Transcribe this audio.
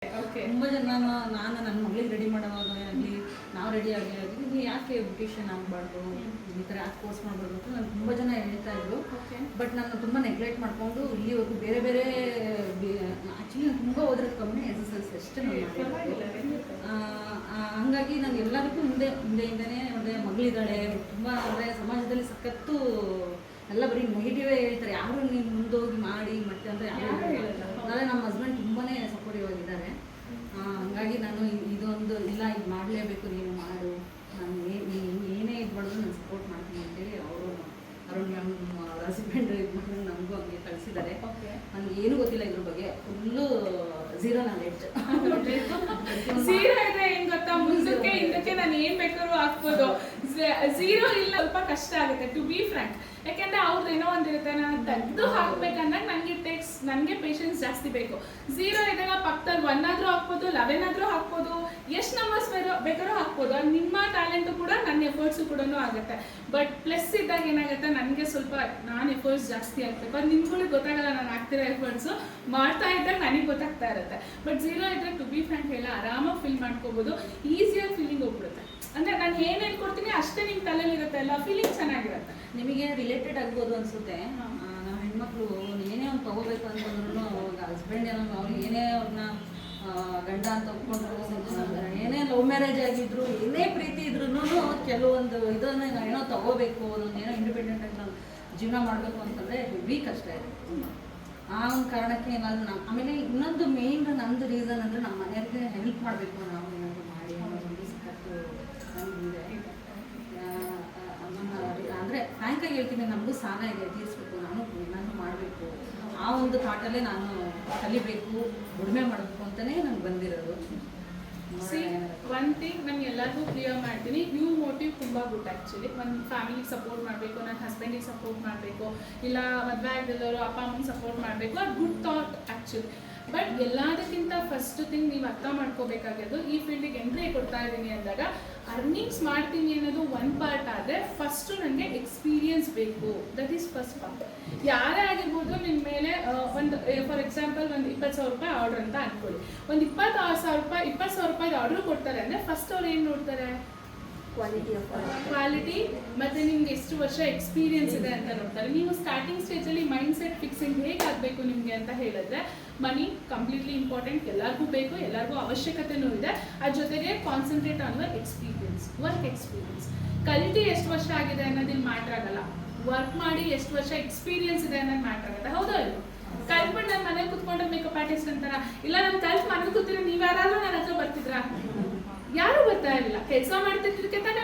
ತುಂಬ ಜನ ನಾನು ನನ್ನ ಮಗಳಿಗೆ ರೆಡಿ ಮಾಡೋವಾಗ ಆಗಲಿ ನಾವು ರೆಡಿ ಆಗಿ ನೀವು ಯಾಕೆ ಬ್ಯೂಟಿಷಿಯನ್ ಆಗಬಾರ್ದು ಈ ಥರ ಯಾಕೆ ಕೋರ್ಸ್ ಮಾಡಬಾರ್ದು ಅಂತ ನಾನು ತುಂಬ ಜನ ಹೇಳ್ತಾ ಇದ್ರು. ಬಟ್ ನಾನು ತುಂಬ ನೆಗ್ಲೆಕ್ಟ್ ಮಾಡಿಕೊಂಡು ಇಲ್ಲಿವರೆಗೂ ಬೇರೆ ಬೇರೆ ಆ್ಯಕ್ಚುಲಿ ನಾನು ತುಂಬ ಓದಿರೋದು ಕಮ್ಮಿ SSLC ಅಷ್ಟೇ ನಾನು ಮಾಡಿರೋದು. ಹಂಗಾಗಿ ನಾನು ಎಲ್ಲರಿಗೂ ಹಿಂದೆಯಿಂದನೇ ಒಂದೇ ಮಗಳಿದ್ದಾಳೆ ತುಂಬ ಅಂದರೆ ಸಮಾಜದಲ್ಲಿ ಸಖತ್ತು ಎಲ್ಲ ಬರೀ ನೆಗೆಟಿವೇ ಹೇಳ್ತಾರೆ. ಯಾರು ನೀನು ಮುಂದೋಗಿ ಮಾಡಿ ಮತ್ತೆ ಅಂತ ಯಾರು ಹೇಳಲ್ಲ. ಆದರೆ ನಮ್ಮ ಹಸ್ಬೆಂಡ್ ತುಂಬಾ ಸಪೋರ್ಟಿವ್ ಆಗಿದ್ದಾರೆ. ಹಂಗಾಗಿ ನಾನು ಇದೊಂದು ಇಲ್ಲ ಇದು ಮಾಡಲೇಬೇಕು, ನೀನು ಮಾಡು, ನಾನು ಏನೇ ಇದು ಮಾಡಿದ್ರು ನಾನು ಸಪೋರ್ಟ್ ಮಾಡ್ತೀನಿ ಅಂತೇಳಿ ಅವರು ಅರುಣ್ ಮ್ಯಾಮ್ ಅವ್ರ ಹಸ್ಬೆಂಡ್ ಇದು ಮಾಡಿ ನಮಗೂ ಹಂಗೆ ಕಳಿಸಿದ್ದಾರೆ. ನನಗೆ ಏನೂ ಗೊತ್ತಿಲ್ಲ ಇದ್ರ ಬಗ್ಗೆ, ಫುಲ್ಲು ಝೀರೋ ನಾಲೆಡ್ಜ್. ಝೀರೋ ಇದೆ ಏನ್ ಗೊತ್ತಾ, ಮುಂದಕ್ಕೆ ಹಿಂದಕ್ಕೆ ನಾನು ಏನ್ ಬೇಕಾದ್ರೂ ಹಾಕ್ಬೋದು. ಝೀರೋ ಇಲ್ಲ ಸ್ವಲ್ಪ ಕಷ್ಟ ಆಗುತ್ತೆ ಟು ಬಿ ಫ್ರಾಂಕ್. ಯಾಕೆಂದ್ರೆ ಅವ್ರದ್ದು ಏನೋ ಒಂದಿರುತ್ತೆ, ನಾನು ತೆಗೆದು ಹಾಕ್ಬೇಕಂದಾಗ ನನಗೆ ಪೇಷನ್ಸ್ ಜಾಸ್ತಿ ಬೇಕು. ಝೀರೋ ಇದ್ದಾಗ ಪಕ್ಕದಲ್ಲಿ 1 ಆದ್ರೂ ಹಾಕ್ಬೋದು, 11 ಆದ್ರೂ ಹಾಕ್ಬೋದು, ಎಷ್ಟು ನಂಬರ್ಸ್ ಬೇಕಾದ್ರೂ ಹಾಕ್ಬೋದು. ನಿಮ್ಮ ಟ್ಯಾಲೆಂಟು ಕೂಡ ನನ್ನ ಎಫರ್ಟ್ಸು ಕೂಡ ಆಗುತ್ತೆ. ಬಟ್ ಪ್ಲಸ್ ಇದ್ದಾಗ ಏನಾಗುತ್ತೆ, ನನಗೆ ಸ್ವಲ್ಪ ನಾನು ಎಫರ್ಟ್ಸ್ ಜಾಸ್ತಿ ಆಗ್ಬೇಕು. ಅದು ನಿಮ್ಗಳಿಗೆ ಗೊತ್ತಾಗಲ್ಲ ನಾನು ಆಗ್ತಿರೋ ಎಫರ್ಟ್ಸು, ಮಾಡ್ತಾ ಇದ್ದಾಗ ನನಗೆ ಗೊತ್ತಾಗ್ತಾ ಇರುತ್ತೆ. ಬಟ್ ಝೀರೋ ಇದ್ದರೆ ಟು ಬಿ ಫ್ರಾಂಕ್ ಎಲ್ಲ ಆರಾಮಾಗಿ ಫೀಲ್ ಮಾಡ್ಕೋಬೋದು, ಈಸಿಯಾಗಿ ಫೀಲಿಂಗ್ ಹೋಗ್ಬಿಡುತ್ತೆ. ಅಂದರೆ ನಾನು ಏನು ಹೇಳ್ಕೊಡ್ತೀನಿ ಅಷ್ಟೇ ನಿಮ್ಮ ತಲೆಯಲ್ಲಿ ಇರುತ್ತೆ, ಎಲ್ಲ ಫೀಲಿಂಗ್ ಚೆನ್ನಾಗಿರುತ್ತೆ. ನಿಮಗೆ ರಿಲೇಟೆಡ್ ಆಗ್ಬೋದು ಅನಿಸುತ್ತೆ. ನಾವು ಹೆಣ್ಮಕ್ಳು ಏನೇ ಒಂದು ತೊಗೋಬೇಕು ಅಂತಂದ್ರೂ ಹಸ್ಬೆಂಡ್ ಏನೋ ಅವ್ರು ಏನೇ ಅವ್ರನ್ನ ಗಂಡ ಅಂತ ಒಪ್ಕೊಂಡ್ರು, ಏನೇ ಲವ್ ಮ್ಯಾರೇಜ್ ಆಗಿದ್ರು, ಏನೇ ಪ್ರೀತಿ ಇದ್ರೂ ಕೆಲವೊಂದು ಇದನ್ನು ಏನೋ ತೊಗೋಬೇಕು, ಏನೋ ಇಂಡಿಪೆಂಡೆಂಟಾಗಿ ನಾವು ಜೀವನ ಮಾಡಬೇಕು ಅಂತಂದರೆ ಹೆವಿ ಕಷ್ಟ ಇದೆ. ಆ ಒಂದು ಕಾರಣಕ್ಕೆ ಏನಾದರೂ ಆಮೇಲೆ ಇನ್ನೊಂದು ಮೇಯ್ನ್ ನಂದು ರೀಸನ್ ಅಂದರೆ ನಮ್ಮ ಮನೆಯವ್ರಿಗೆ ಹೆಲ್ಪ್ ಮಾಡಬೇಕು, ನಾವು ಏನಾದರೂ ಮಾಡಿ ಅನ್ನೋದೊಂದು ಸಖತ್ತು ನಮಗಿದೆ. ಅಂದರೆ ಫ್ರ್ಯಾಂಕಾಗಿ ಹೇಳ್ತೀನಿ, ನಮಗೂ ಸಾಲ ಇದೆ, ತೀರಿಸ್ಬೇಕು, ನಾನು ಮಾಡಬೇಕು, ಆ ಒಂದು ಥಾಟಲ್ಲೇ ನಾನು ಕಲಿಬೇಕು, ಉಳುಮೆ ಮಾಡಬೇಕು ಅಂತಲೇ ನನಗೆ ಬಂದಿರೋದು. ಒನ್ ಥಿಂಗ್ ನಾನು ಎಲ್ಲರಿಗೂ ಕ್ಲಿಯರ್ ಮಾಡ್ತೀನಿ, ನ್ಯೂ ಮೋಟಿವ್ ತುಂಬ ಗುಡ್. ಆ್ಯಕ್ಚುಲಿ ಒಂದು ಫ್ಯಾಮಿಲಿಗೆ ಸಪೋರ್ಟ್ ಮಾಡಬೇಕು, ನನ್ನ ಹಸ್ಬೆಂಡಿಗೆ ಸಪೋರ್ಟ್ ಮಾಡಬೇಕು, ಇಲ್ಲ ಮದುವೆ ಆಗಿದ್ದವರು ಅಪ್ಪ ಅಮ್ಮಂಗೆ ಸಪೋರ್ಟ್ ಮಾಡಬೇಕು, ಅದು ಗುಡ್ ಥಾಟ್ ಆ್ಯಕ್ಚುಲಿ. ಬಟ್ ಎಲ್ಲದಕ್ಕಿಂತ ಫಸ್ಟ್ ಥಿಂಗ್ ನೀವು ಅರ್ಥ ಮಾಡ್ಕೋಬೇಕಾಗಿರೋದು, ಈ ಫೀಲ್ಡಿಗೆ ಎಂಟ್ರಿ ಕೊಡ್ತಾ ಇದ್ದೀನಿ ಅಂದಾಗ ಅರ್ನಿಂಗ್ಸ್ ಮಾಡ್ತೀನಿ ಅನ್ನೋದು ಒಂದು ಪಾರ್ಟ್ ಆದರೆ ಫಸ್ಟು ನನಗೆ ಎಕ್ಸ್ಪೀರಿಯನ್ಸ್ ಬೇಕು. That is first part. ಯಾರೇ ಆಗಿರ್ಬೋದು ನಿಮ್ಮ ಮೇಲೆ ಒಂದು ಫಾರ್ ಎಕ್ಸಾಂಪಲ್ ಒಂದು 20,000 ರೂಪಾಯಿ ಆರ್ಡ್ರ್ ಅಂತ ಅಂದ್ಕೊಳ್ಳಿ. ಒಂದು 20,000 ರೂಪಾಯಿ ಆರ್ಡ್ರ್ ಕೊಡ್ತಾರೆ ಅಂದರೆ ಫಸ್ಟ್ ಅವ್ರು ಏನು ನೋಡ್ತಾರೆ? ಕ್ವಾಲಿಟಿ ಮತ್ತು ನಿಮ್ಗೆ ಎಷ್ಟು ವರ್ಷ ಎಕ್ಸ್ಪೀರಿಯನ್ಸ್ ಇದೆ ಅಂತ ನೋಡ್ತಾರೆ. ನೀವು ಸ್ಟಾರ್ಟಿಂಗ್ ಸ್ಟೇಜಲ್ಲಿ ಮೈಂಡ್ ಸೆಟ್ ಫಿಕ್ಸಿಂಗ್ ಹೇಗಾಗಬೇಕು ನಿಮಗೆ ಅಂತ ಹೇಳಿದ್ರೆ, ಮನಿ ಕಂಪ್ಲೀಟ್ಲಿ ಇಂಪಾರ್ಟೆಂಟ್, ಎಲ್ಲರಿಗೂ ಬೇಕು, ಎಲ್ಲರಿಗೂ ಅವಶ್ಯಕತೆನೂ ಇದೆ. ಅದ್ರ ಜೊತೆಗೆ concentrate on experience, work experience. ಕಲಿತು ಎಷ್ಟು ವರ್ಷ ಆಗಿದೆ ಅನ್ನೋದಿಲ್ಲಿ ಮ್ಯಾಟ್ರ್ ಆಗಲ್ಲ, ವರ್ಕ್ ಮಾಡಿ ಎಷ್ಟು ವರ್ಷ ಎಕ್ಸ್ಪೀರಿಯನ್ಸ್ ಇದೆ ಅನ್ನೋದು ಮ್ಯಾಟ್ರ್ ಆಗುತ್ತೆ. ಹೌದಾ ಇಲ್ವ? ಕಲ್ತ್ಬಿಟ್ಟು ನಾನು ಮನೇಲಿ ಕೂತ್ಕೊಂಡ್ರೆ ಮೇಕಪ್ ಆರ್ಟಿಸ್ಟ್ ಅಂತಾರ, ಇಲ್ಲ ನಾನು ಕಲ್ತು ಮನೇಲಿ ಕೂತಿರೋ ನೀವು ಯಾರಾದ್ರೂ ನನ್ನ ಹತ್ರ ಬರ್ತಿದ್ರಾ? ಯಾರು ಬರ್ತಾ ಇಲ್ಲ. ಕೆಲಸ ಮಾಡ್ತಿದ್ದಕ್ಕೆ ತಾನೇ